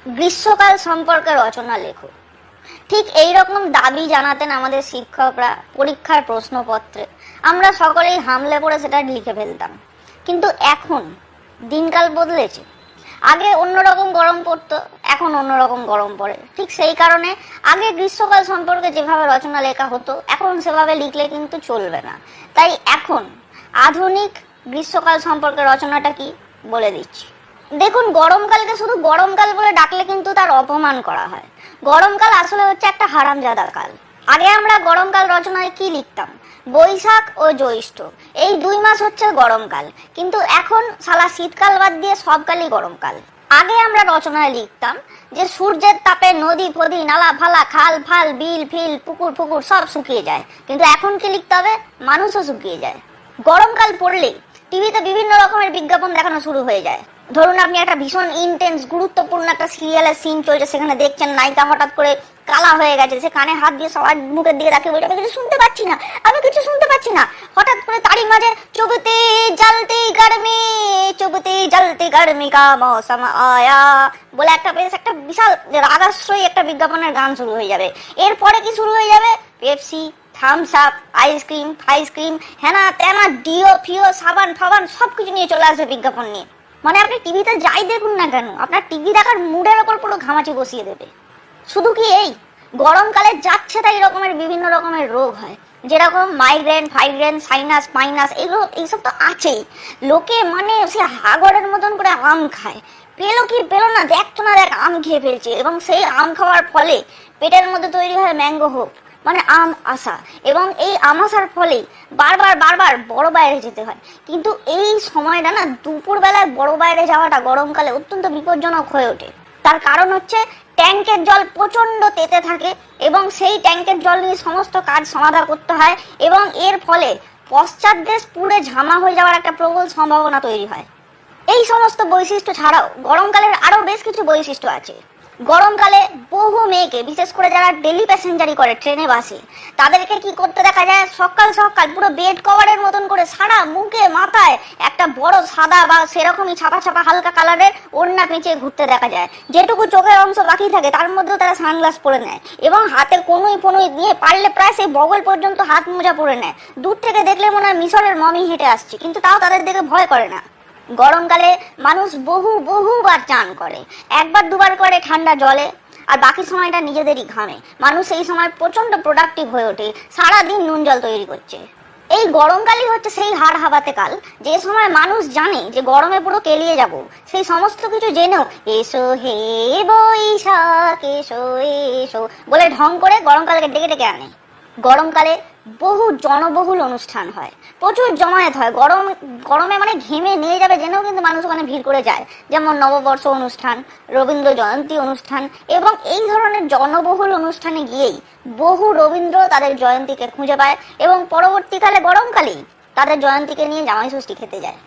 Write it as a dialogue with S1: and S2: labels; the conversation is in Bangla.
S1: গ্রীষ্মকাল সম্পর্কে রচনা লেখো। ঠিক এই রকম দাবি জানাতেন আমাদের শিক্ষকরা পরীক্ষার প্রশ্নপত্রে। আমরা সকলেই হামলে পড়ে সেটা লিখে ফেলতাম। কিন্তু এখন দিনকাল বদলেছে। আগে অন্যরকম গরম পড়তো, এখন অন্যরকম গরম পড়ে। ঠিক সেই কারণে আগে গ্রীষ্মকাল সম্পর্কে যেভাবে রচনা লেখা হতো এখন সেভাবে লিখলে কিন্তু চলবে না। তাই এখন আধুনিক গ্রীষ্মকাল সম্পর্কে রচনাটা কি বলে দিচ্ছি। দেখুন, গরমকালকে শুধু গরমকাল বলে ডাকলে কিন্তু তার অপমান করা হয়। গরমকাল আসলে হচ্ছে একটা হারামজাদা কাল। আগে আমরা গরমকাল রচনায় কি লিখতাম? বৈশাখ ও জ্যৈষ্ঠ, এই 2 মাস হচ্ছে গরমকাল। কিন্তু এখন সালা শীতকাল বাদ দিয়ে সব কালই গরমকাল। আগে আমরা রচনায় লিখতাম যে সূর্যের তাপে নদী ফদি নালা ফালা খাল ফাল বিল ফিল পুকুর ফুকুর সব শুকিয়ে যায়। কিন্তু এখন কি লিখতে হবে? মানুষও শুকিয়ে যায়। গরমকাল পড়লেই টিভিতে বিভিন্ন রকমের বিজ্ঞাপন দেখানো শুরু হয়ে যায়। ধরুন, আপনি একটা ভীষণ ইন্টেন্স গুরুত্বপূর্ণ একটা সিরিয়ালের সিন চলছে, সেখানে দেখছেন নায়িকা হঠাৎ করে কালা হয়ে গেছে, সে কানে হাত দিয়ে সবার মুখের দিকে তাকিয়ে বলছে, আমি কিছু শুনতে পাচ্ছি না, আমি কিছু শুনতে পাচ্ছি না। হঠাৎ করে তারই মাঝে চুবতে জ্বলতে গরমি কা মৌসম আয়া বলে একটা বিশাল রাগাশ্রয়ী একটা বিজ্ঞাপনের গান শুরু হয়ে যাবে। এরপরে কি শুরু হয়ে যাবে? পেপসি, থামস আপ, আইসক্রিম, হেনা তেনা ডিও ফিও সাবান ফাবান সবকিছু নিয়ে চলে আসবে বিজ্ঞাপন নিয়ে। মানে আপনি টিভিতে যাই দেখুন না কেন, আপনার টিভি দেখার মুডের ওপর পুরো ঘামাচি বসিয়ে দেবে। শুধু কি এই গরমকালে যাচ্ছে তাই রকমের বিভিন্ন রকমের রোগ হয়, যেরকম মাইগ্রেন, ফাইগ্রেন, সাইনাস, মাইনাস, এইসব তো আছেই। লোকে মানে সে হাগরের মতন করে আম খায়, পেলো কি পেলো না, দেখতো না দেখ আম খেয়ে ফেলছে, এবং সেই আম খাওয়ার ফলে পেটের মধ্যে তৈরি হয় ম্যাঙ্গো হোপ, মানে আম আসা, এবং এই আম আসার ফলেই বারবার বড় বাইরে যেতে হয়। কিন্তু এই সময়টা না, দুপুর বেলায় বড় বাইরে যাওয়াটা গরমকালে অত্যন্ত বিপজ্জনক হয়ে ওঠে। তার কারণ হচ্ছে ট্যাঙ্কের জল প্রচন্ড তেতে থাকে, এবং সেই ট্যাঙ্কের জল নিয়ে সমস্ত কাজ সমাধা করতে হয়, এবং এর ফলে পশ্চাৎ দেশ পুড়ে ঝামা হয়ে যাওয়ার একটা প্রবল সম্ভাবনা তৈরি হয়। এই সমস্ত বৈশিষ্ট্য ছাড়াও গরমকালের আরো বেশ কিছু বৈশিষ্ট্য আছে। গরমকালে বহু মেয়েকে, বিশেষ করে যারা ডেলি প্যাসেঞ্জারি করে ট্রেনে বাসে, তাদেরকে কি করতে দেখা যায়? সকাল সকাল পুরো বেড কভারের মতন করে সারা মুখে মাথায় একটা বড় সাদা বা সেরকমই ছাপা হালকা কালারের ওড়না পেঁচিয়ে ঘুরতে দেখা যায়। যেটুকু চোখের অংশ বাকি থাকে তার মধ্যেও তারা সানগ্লাস পরে নেয়, এবং হাতে কনুই ফনুই দিয়ে পারলে প্রায় সেই বগল পর্যন্ত হাত মোজা পরে নেয়। দূর থেকে দেখলে মনে হয় মিশরের মমি হেঁটে আসছে, কিন্তু তাও তাদের দেখে ভয় করে না। গরমকালে মানুষ বহুবার চান করে, 1-2 বার করে ঠান্ডা জলে, আর বাকি সময়টা নিজেদেরই ঘামে। মানুষ এই সময় প্রচন্ড প্রোডাক্টিভ হয়ে ওঠে, সারাদিন নুন জল তৈরি করছে। এই গরমকালই হচ্ছে সেই হাড় হাবাতে কাল, যে সময় মানুষ জানে যে গরমে পুরো কেলিয়ে যাব, সেই সমস্ত কিছু জেনেও এসো হে বৈশাখ এসো এসো বলে ঢং করে গরমকালকে ডেকে আনে। গরমকালে বহু জনবহুল অনুষ্ঠান হয়, প্রচুর জমায়েত হয়। গরমে মানে ঘেমে নিয়ে যাবে জেনেও কিন্তু মানুষ ওখানে ভিড় করে যায়। যেমন নববর্ষ অনুষ্ঠান, রবীন্দ্র জয়ন্তী অনুষ্ঠান, এবং এই ধরনের জনবহুল অনুষ্ঠানে গিয়েই বহু রবীন্দ্র তাদের জয়ন্তীকে খুঁজে পায়, এবং পরবর্তীকালে গরমকালেই তাদের জয়ন্তীকে নিয়ে জামাই ষষ্ঠী খেতে যায়।